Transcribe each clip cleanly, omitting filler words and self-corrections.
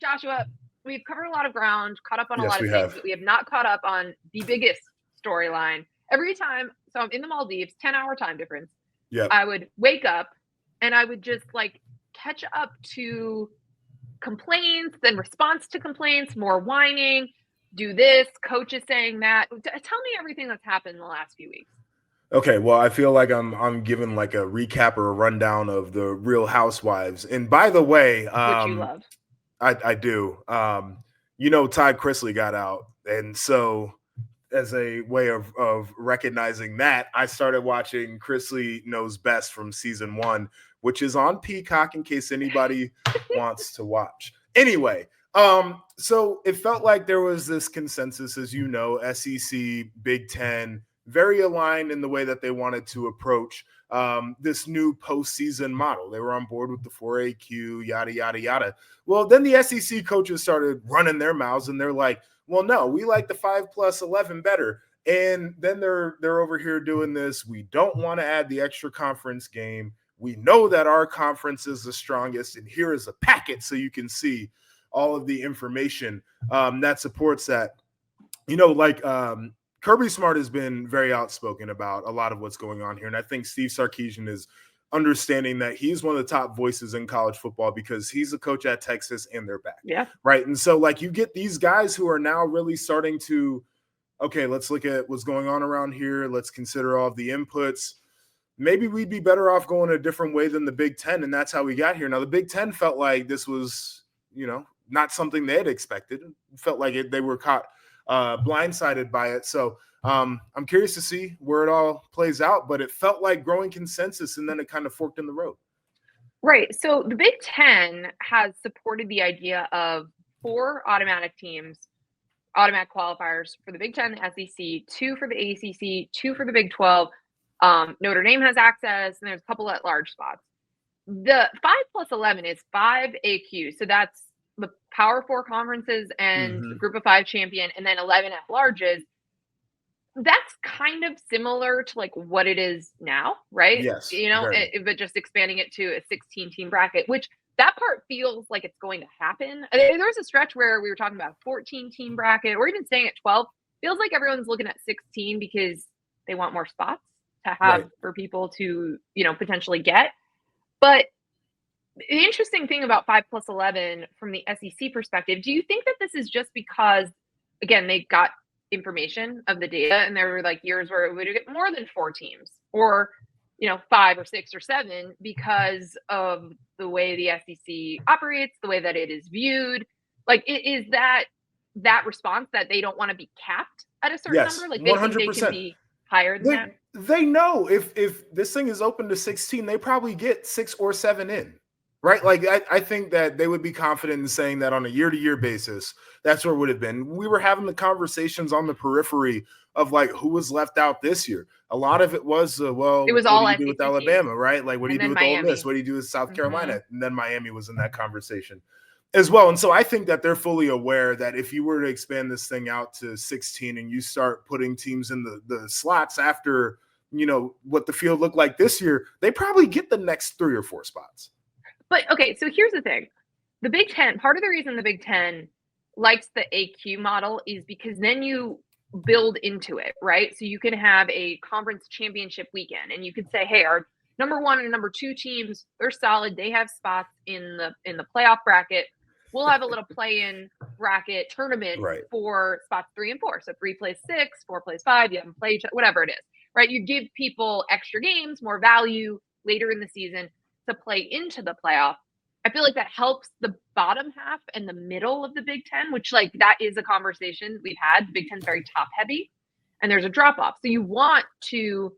Joshua, we've covered a lot of ground, caught up on a Yes, lot of we things, have. but we have not caught up on the biggest storyline. Every time, so I'm in the Maldives, 10-hour time difference. Yep. I would wake up and I would just like catch up to complaints, then response to complaints, more whining, do this, coaches saying that. Tell me everything that's happened in the last few weeks. Okay, well, I feel like I'm giving like a recap or a rundown of the Real Housewives. And by the way, Which you love. I do. Todd Chrisley got out, and so as a way of recognizing that, I started watching Chrisley Knows Best from season 1, which is on Peacock in case anybody wants to watch. Anyway, so it felt like there was this consensus, as you know, SEC, Big Ten, very aligned in the way that they wanted to approach this new postseason model. They were on board with the 4AQ, yada, yada, yada. Well, then the SEC coaches started running their mouths and they're like, well, no, we like the 5+11 better. And then they're over here doing this. We don't want to add the extra conference game. We know that our conference is the strongest, and here is a packet so you can see all of the information that supports that. Kirby Smart has been very outspoken about a lot of what's going on here. And I think Steve Sarkisian is understanding that he's one of the top voices in college football because he's a coach at Texas and they're back. Yeah. Right. And so like you get these guys who are now really starting to, okay, let's look at what's going on around here. Let's consider all of the inputs. Maybe we'd be better off going a different way than the Big Ten. And that's how we got here. Now, the Big Ten felt like this was, not something they had expected. It felt like they were caught blindsided by it. So I'm curious to see where it all plays out, but it felt like growing consensus and then it kind of forked in the road. Right. So the Big Ten has supported the idea of 4 automatic teams, automatic qualifiers for the Big Ten, the SEC, 2 for the ACC, 2 for the Big 12. Notre Dame has access, and there's a couple at large spots. The 5+11 is 5 AQ. So that's the Power 4 conferences and the Group of 5 champion, and then 11 at larges. That's kind of similar to like what it is now, right? Yes. But just expanding it to a 16-team bracket, which that part feels like it's going to happen. There was a stretch where we were talking about a 14-team bracket or even staying at 12. Feels like everyone's looking at 16 because they want more spots to have for people to, potentially get. But the interesting thing about 5+11 from the SEC perspective, do you think that this is just because, again, they got information of the data and there were like years where it would get more than 4 teams or 5 or 6 or 7 because of the way the SEC operates, the way that it is viewed? Like, is that response that they don't want to be capped at a certain number? Like, they 100%. think they can be higher than that? They know if this thing is open to 16, they probably get 6 or 7 in. Right? Like, I think that they would be confident in saying that on a year-to-year basis, that's where it would have been. We were having the conversations on the periphery of, like, who was left out this year. A lot of it was, it was what all do you do with Alabama, right? Like, what do you do with Ole Miss? What do you do with South Carolina? And then Miami was in that conversation as well. And so I think that they're fully aware that if you were to expand this thing out to 16 and you start putting teams in the slots after, what the field looked like this year, they probably get the next 3 or 4 spots. But okay, so here's the thing. The Big Ten, part of the reason the Big Ten likes the AQ model is because then you build into it, right? So you can have a conference championship weekend and you could say, hey, our number 1 and number 2 teams, they're solid. They have spots in the playoff bracket. We'll have a little play-in bracket tournament for spots 3 and 4. So 3 plays 6, 4 plays 5, you haven't played, whatever it is, right? You give people extra games, more value later in the season to play into the playoff. I feel like that helps the bottom half and the middle of the Big Ten, which like that is a conversation we've had. The Big Ten's very top heavy and there's a drop off. So you want to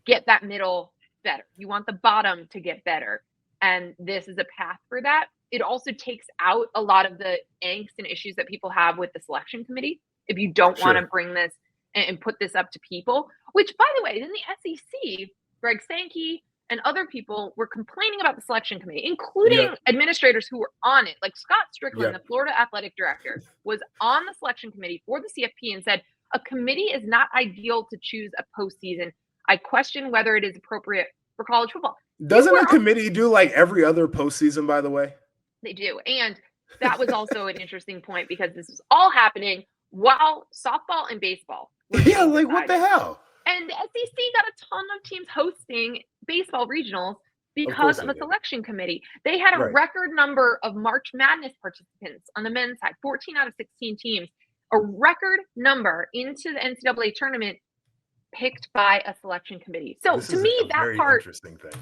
get that middle better. You want the bottom to get better. And this is a path for that. It also takes out a lot of the angst and issues that people have with the selection committee. If you don't want to bring this and put this up to people, which by the way, in the SEC, Greg Sankey and other people were complaining about the selection committee, including administrators who were on it. Like Scott Strickland, the Florida athletic director, was on the selection committee for the CFP and said, a committee is not ideal to choose a postseason. I question whether it is appropriate for college football. Doesn't a committee do like every other postseason, by the way? They do. And that was also an interesting point because this was all happening while softball and baseball were Yeah, being like what the decided. hell? And the SEC got a ton of teams hosting baseball regionals Of because course of they a did. selection committee. They had a Right. record number of March Madness participants on the men's side, 14 out of 16 teams, a record number into the NCAA tournament picked by a selection committee. So This to is me, a that very part, interesting thing.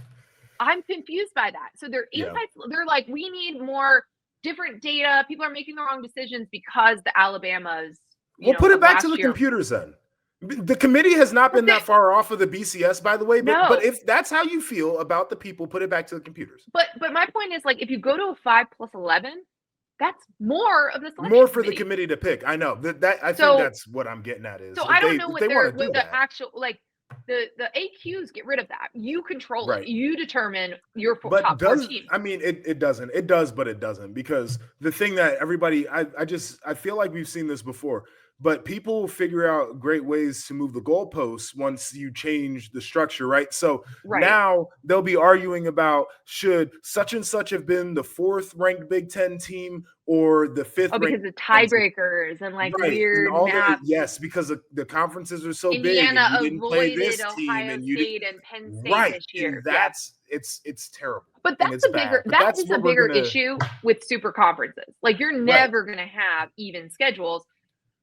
I'm confused by that. So they're Yeah. they're like, we need more different data. People are making the wrong decisions because the Alabamas, Well, put it back to the last year. computers then. The committee has not been that far off of the BCS, by the way. But No. if that's how you feel about the people, put it back to the computers. But my point is, like, if you go to a 5+11, that's more of the selection More for committee. the committee to pick. I know that. I think that's what I'm getting at. Is so if I don't they, know if what they they're want to do the that. actual, like, the AQs, get rid of that. You control Right. it. You determine your But top four teams. I mean, it doesn't. It does, but it doesn't, because the thing that everybody, I feel like we've seen this before, but people figure out great ways to move the goalposts once you change the structure, right? So Right. now they'll be arguing about, should such and such have been the 4th ranked Big Ten team or the 5th Oh, because ranked of tiebreakers and like right. weird and all math. yes, because the conferences are so Indiana big, and you didn't play this avoided team, Ohio and you State and Penn State right, this year. and that's it's terrible. But and that's it's a bigger bad. But that that's is what a we're bigger gonna, issue with super conferences. Like, you're never going to have even schedules.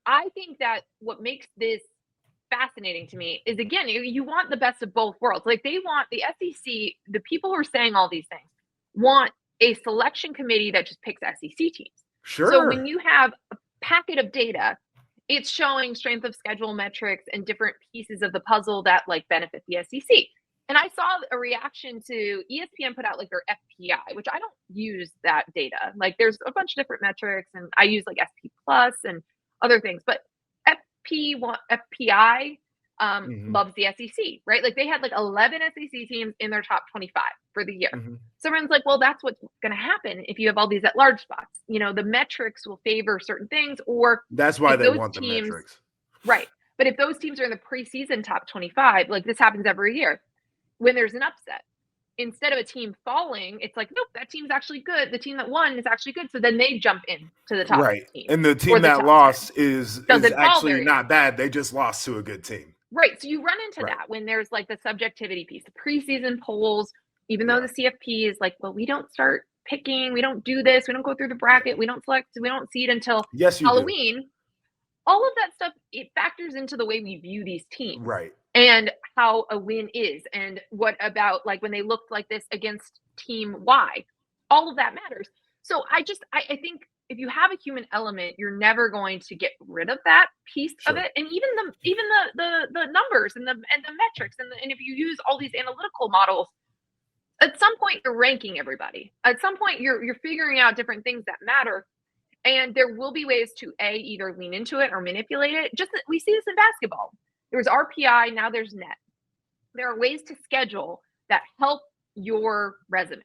I think that what makes this fascinating to me is, again, you want the best of both worlds. Like, they want the SEC, the people who are saying all these things want a selection committee that just picks SEC teams. Sure. So when you have a packet of data, it's showing strength of schedule metrics and different pieces of the puzzle that like benefit the SEC. And I saw a reaction to ESPN put out like their FPI, which I don't use that data. Like, there's a bunch of different metrics, and I use like SP Plus and other things, but FPI loves the SEC, right? Like, they had like 11 SEC teams in their top 25 for the year. So everyone's like, well, that's what's going to happen if you have all these at large spots. The metrics will favor certain things, or that's why they want the metrics. Right. But if those teams are in the preseason top 25, like this happens every year, when there's an upset, instead of a team falling, it's like, nope, that team's actually good. The team that won is actually good. So then they jump in to the top 15. And the team that lost is actually not bad. They just lost to a good team. Right. So you run into that when there's like the subjectivity piece, the preseason polls, even though the CFP is like, well, we don't start picking, we don't do this, we don't go through the bracket, we don't select, we don't seed until Halloween. Do. All of that stuff, it factors into the way we view these teams. Right. And how a win is, and what about like when they looked like this against team Y, all of that matters. So I think if you have a human element, you're never going to get rid of that piece of it. And even the numbers and the metrics and if you use all these analytical models, at some point you're ranking everybody. At some point you're figuring out different things that matter. And there will be ways to either lean into it or manipulate it. Just we see this in basketball. There was RPI, now there's net. There are ways to schedule that help your resume.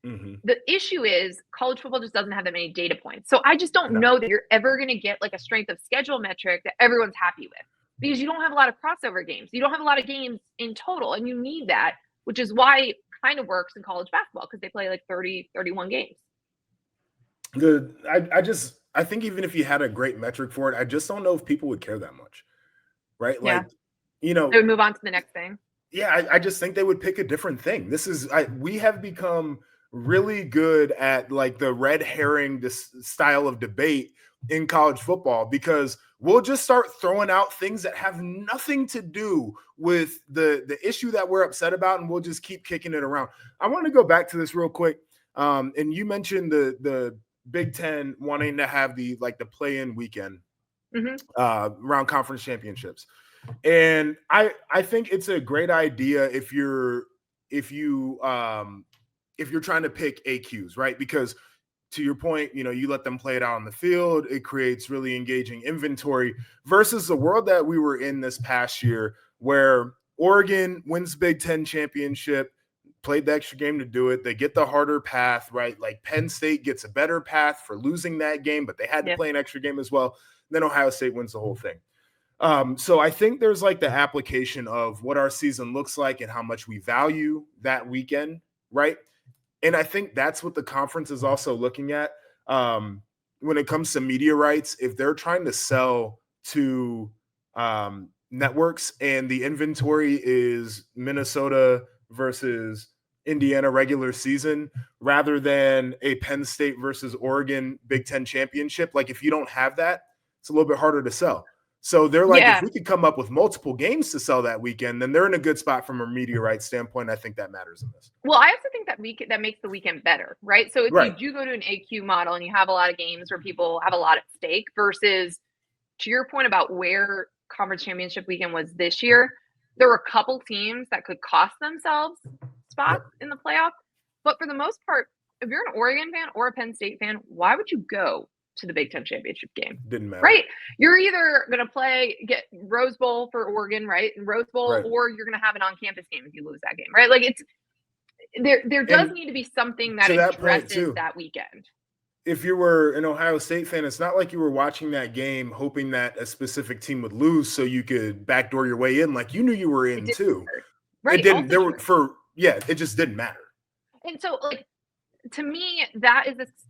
The issue is college football just doesn't have that many data points. So I just don't know that you're ever going to get like a strength of schedule metric that everyone's happy with, because you don't have a lot of crossover games. You don't have a lot of games in total, and you need that, which is why it kind of works in college basketball, because they play like 30, 31 games. I think even if you had a great metric for it, I just don't know if people would care that much. Right? Like, they would move on to the next thing. Yeah, I just think they would pick a different thing. We have become really good at like the red herring style of debate in college football, because we'll just start throwing out things that have nothing to do with the issue that we're upset about, and we'll just keep kicking it around. I want to go back to this real quick. And you mentioned the Big Ten wanting to have the play-in weekend around conference championships. And I think it's a great idea if you're trying to pick AQs, right? Because to your point, you let them play it out on the field. It creates really engaging inventory versus the world that we were in this past year, where Oregon wins Big Ten championship, played the extra game to do it. They get the harder path, right? Like Penn State gets a better path for losing that game, but they had to play an extra game as well. Then Ohio State wins the whole thing. So I think there's like the application of what our season looks like and how much we value that weekend, right? And I think that's what the conference is also looking at. when it comes to media rights, if they're trying to sell to networks and the inventory is Minnesota versus Indiana regular season rather than a Penn State versus Oregon Big Ten championship, like if you don't have that, it's a little bit harder to sell. So they're like, if we could come up with multiple games to sell that weekend, then they're in a good spot from a media rights standpoint. I think that matters in this. Well, I also think that makes the weekend better, right? So if you do go to an AQ model and you have a lot of games where people have a lot at stake versus, to your point about where conference championship weekend was this year, there were a couple teams that could cost themselves spots in the playoff. But for the most part, if you're an Oregon fan or a Penn State fan, why would you go to the Big Ten championship game? Didn't matter. Right? You're either going to get Rose Bowl for Oregon, right? And Rose Bowl, or you're going to have an on-campus game if you lose that game, right? Like there does need to be something that addresses that weekend. If you were an Ohio State fan, it's not like you were watching that game hoping that a specific team would lose so you could backdoor your way in. Like you knew you were in too. Right. It didn't. It just didn't matter. And so, like, to me, that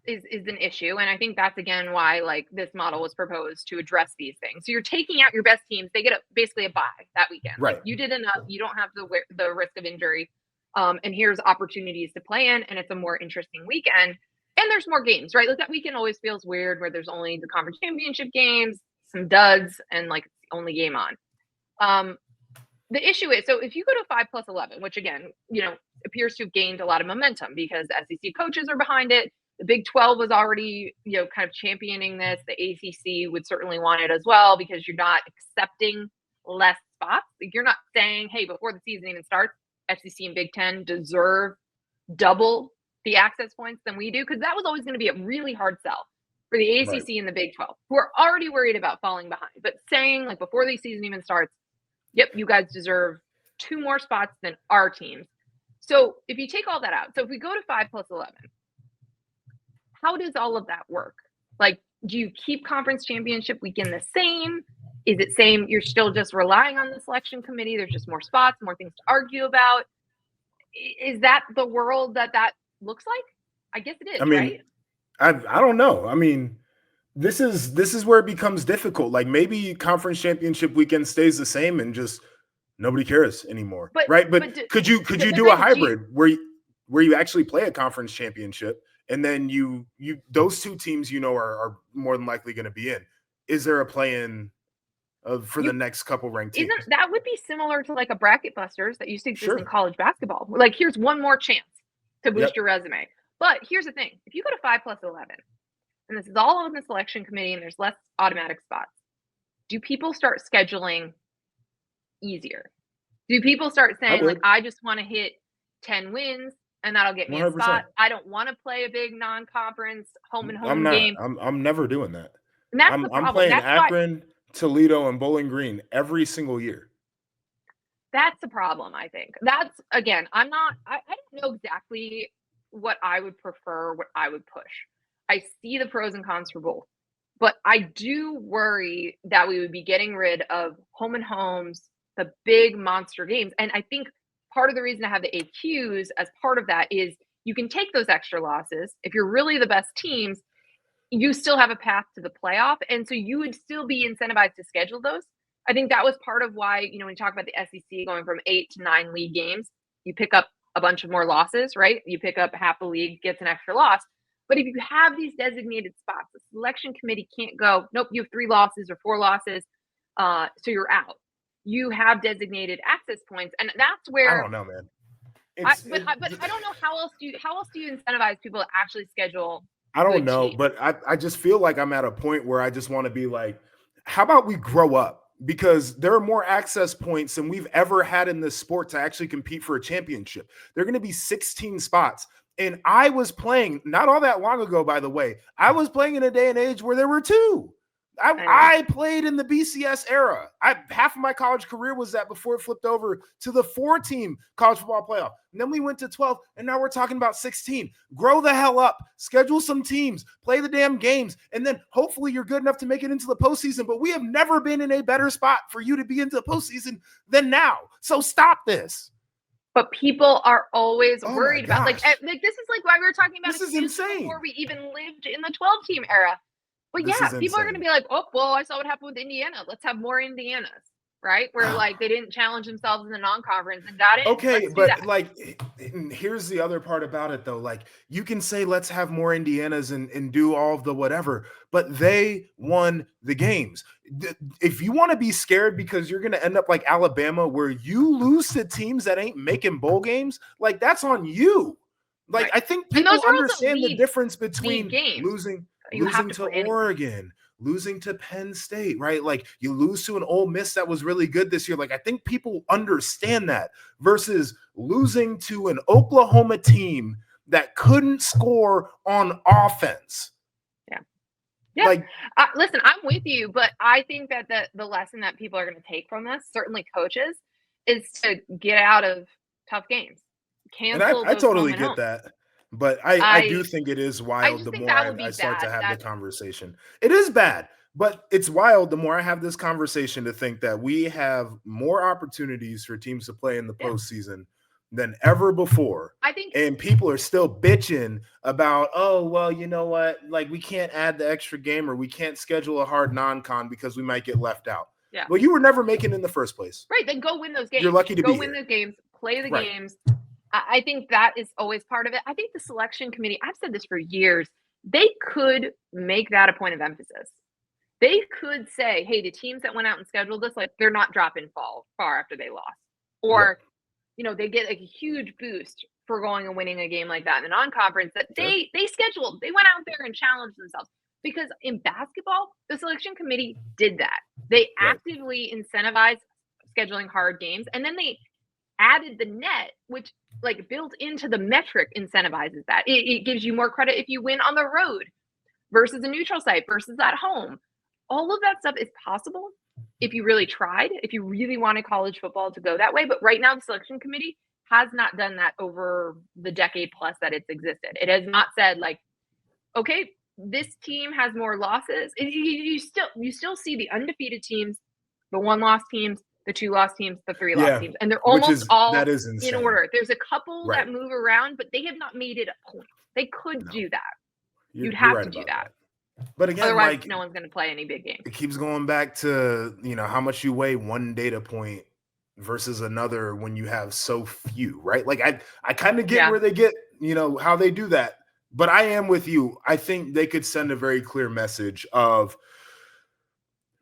is an issue, and I think that's again why like this model was proposed to address these things. So you're taking out your best teams; they get basically a bye that weekend. Right. Like, you did enough; you don't have the risk of injury, and here's opportunities to play in, and it's a more interesting weekend. And there's more games, right? Like that weekend always feels weird where there's only the conference championship games, some duds, and like it's the only game on. The issue is, so if you go to 5+11, which again, appears to have gained a lot of momentum because SEC coaches are behind it. The Big 12 was already, kind of championing this. The ACC would certainly want it as well because you're not accepting less spots. Like you're not saying, hey, before the season even starts, SEC and Big 10 deserve double the access points than we do, because that was always going to be a really hard sell for the ACC and the Big 12, who are already worried about falling behind. But saying, like, before the season even starts, yep, you guys deserve 2 more spots than our teams. So if you take all that out, so if we go to 5+11, how does all of that work? Like, do you keep conference championship weekend the same? Is it same? You're still just relying on the selection committee. There's just more spots, more things to argue about. Is that the world that looks like? I guess it is. I mean, right? I don't know. I mean, this is where it becomes difficult. Like maybe conference championship weekend stays the same and just nobody cares anymore, right? But could you do a hybrid where you actually play a conference championship and then you those 2 teams are more than likely going to be in? Is there a play-in for the next couple ranked teams? That would be similar to like a bracket busters that used to exist in college basketball. Like here's one more chance to boost your resume. But here's the thing: if you go to 5+11, and this is all on the selection committee, and there's less automatic spots, do people start scheduling easier? Do people start saying, like, I just want to hit 10 wins and that'll get me 100%. A spot? I don't want to play a big non-conference home and home game. I'm never doing that. And that's the problem. I'm playing Akron, Toledo, and Bowling Green every single year. That's the problem, I think. That's, again, I don't know exactly what I would prefer, what I would push. I see the pros and cons for both, but I do worry that we would be getting rid of home and homes, the big monster games. And I think part of the reason to have the AQs as part of that is you can take those extra losses. If you're really the best teams, you still have a path to the playoff. And so you would still be incentivized to schedule those. I think that was part of why, when you talk about the SEC going from 8 to 9 league games, you pick up a bunch of more losses, right? You pick up half the league gets an extra loss. But if you have these designated spots, the selection committee can't go, nope, you have 3 losses or 4 losses, so you're out. You have designated access points, and that's where I don't know, man. But I don't know how else do you incentivize people to actually schedule. I don't know, but I just feel like I'm at a point where I just want to be like, how about we grow up? Because there are more access points than we've ever had in this sport to actually compete for a championship. There are going to be 16 spots. And I was playing not all that long ago, by the way. I was playing in a day and age where there were 2. I played in the BCS era. Half of my college career was that before it flipped over to the 4-team college football playoff. And then we went to 12, and now we're talking about 16. Grow the hell up. Schedule some teams. Play the damn games. And then hopefully you're good enough to make it into the postseason. But we have never been in a better spot for you to be into the postseason than now. So stop this. But people are always Oh my worried about gosh. like this is like why we were talking about This is excuses insane. before we even lived in the 12-team era. But This yeah, is people are going to insane. be like, oh, well, I saw what happened with Indiana. Let's have more Indianas, right? Where like they didn't challenge themselves in the non-conference and got in. Okay, Let's do but that. like, here's the other part about it though. Like, you can say let's have more Indianas and do all of the whatever, but they won the games. If you want to be scared because you're going to end up like Alabama, where you lose to teams that ain't making bowl games, like that's on you. Like, Right. I think And those people are also understand the difference between games. losing You have to to play anyway. Oregon, losing to Penn State, right? Like you lose to an Ole Miss that was really good this year. Like I think people understand that versus losing to an Oklahoma team that couldn't score on offense. Yeah. Like, listen, I'm with you, but I think that the lesson that people are going to take from this, certainly coaches, is to get out of tough games. Cancel and I those totally home and get home. that. But I do think it is I wild just the think more that would be I start to bad. have the conversation. It is bad, but it's wild the more I have this conversation to think that we have more opportunities for teams to play in the postseason than ever before. I think, and people are still bitching about, oh, well, you know what? Like we can't add the extra game or we can't schedule a hard non-con because we might get left out. Yeah. Well, you were never making it in the first place. Right. Then go win those games. You're lucky to go be win here. the games, play the Right. games. I think that is always part of it. I think the selection committee, I've said this for years, they could make that a point of emphasis. They could say, hey, the teams that went out and scheduled this, like they're not dropping far after they lost. Or, they get a huge boost for going and winning a game like that in the non-conference that they scheduled. They went out there and challenged themselves. Because in basketball, the selection committee did that. They actively incentivized scheduling hard games. And then they added the net, which like built into the metric incentivizes that. It gives you more credit if you win on the road versus a neutral site versus at home. All of that stuff is possible if you really tried, if you really wanted college football to go that way. But right now, the selection committee has not done that over the decade plus that it's existed. It has not said like, okay, this team has more losses. You still see the undefeated teams, the 1-loss teams, the 2-loss teams, the 3-loss teams, and they're almost all in order. There's a couple that move around, but they have not made it a point. They could do that. You'd have to do that. But again, otherwise, like, no one's going to play any big game. It keeps going back to, how much you weigh one data point versus another when you have so few, right? Like I kind of get where they get, how they do that. But I am with you. I think they could send a very clear message of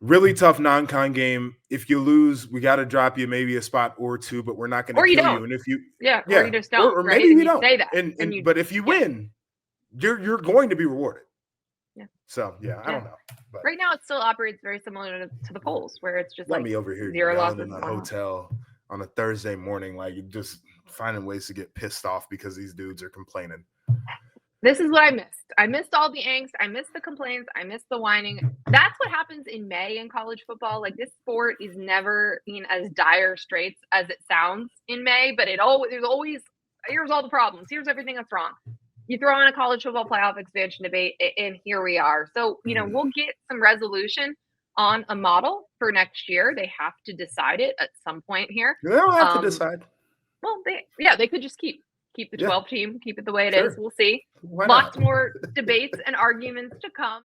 really tough non-con game. If you lose, we got to drop you maybe a spot or two, but we're not going to kill you. And if you, or you just don't, or right? maybe we don't don't. say that. But if you win, you're going to be rewarded. Yeah. So I don't know. But right now, it still operates very similar to the polls, where it's just like me over here 0 losses in the hotel on a Thursday morning, like just finding ways to get pissed off because these dudes are complaining. This is what I missed. I missed all the angst. I missed the complaints. I missed the whining. That's what happens in May in college football. Like this sport is never in as dire straits as it sounds in May, but there's always here's all the problems. Here's everything that's wrong. You throw in a college football playoff expansion debate, and here we are. So, we'll get some resolution on a model for next year. They have to decide it at some point here. They don't have to decide. Well, they could just keep the 12 team, keep it the way it is. We'll see. Why Lots not? more debates and arguments to come.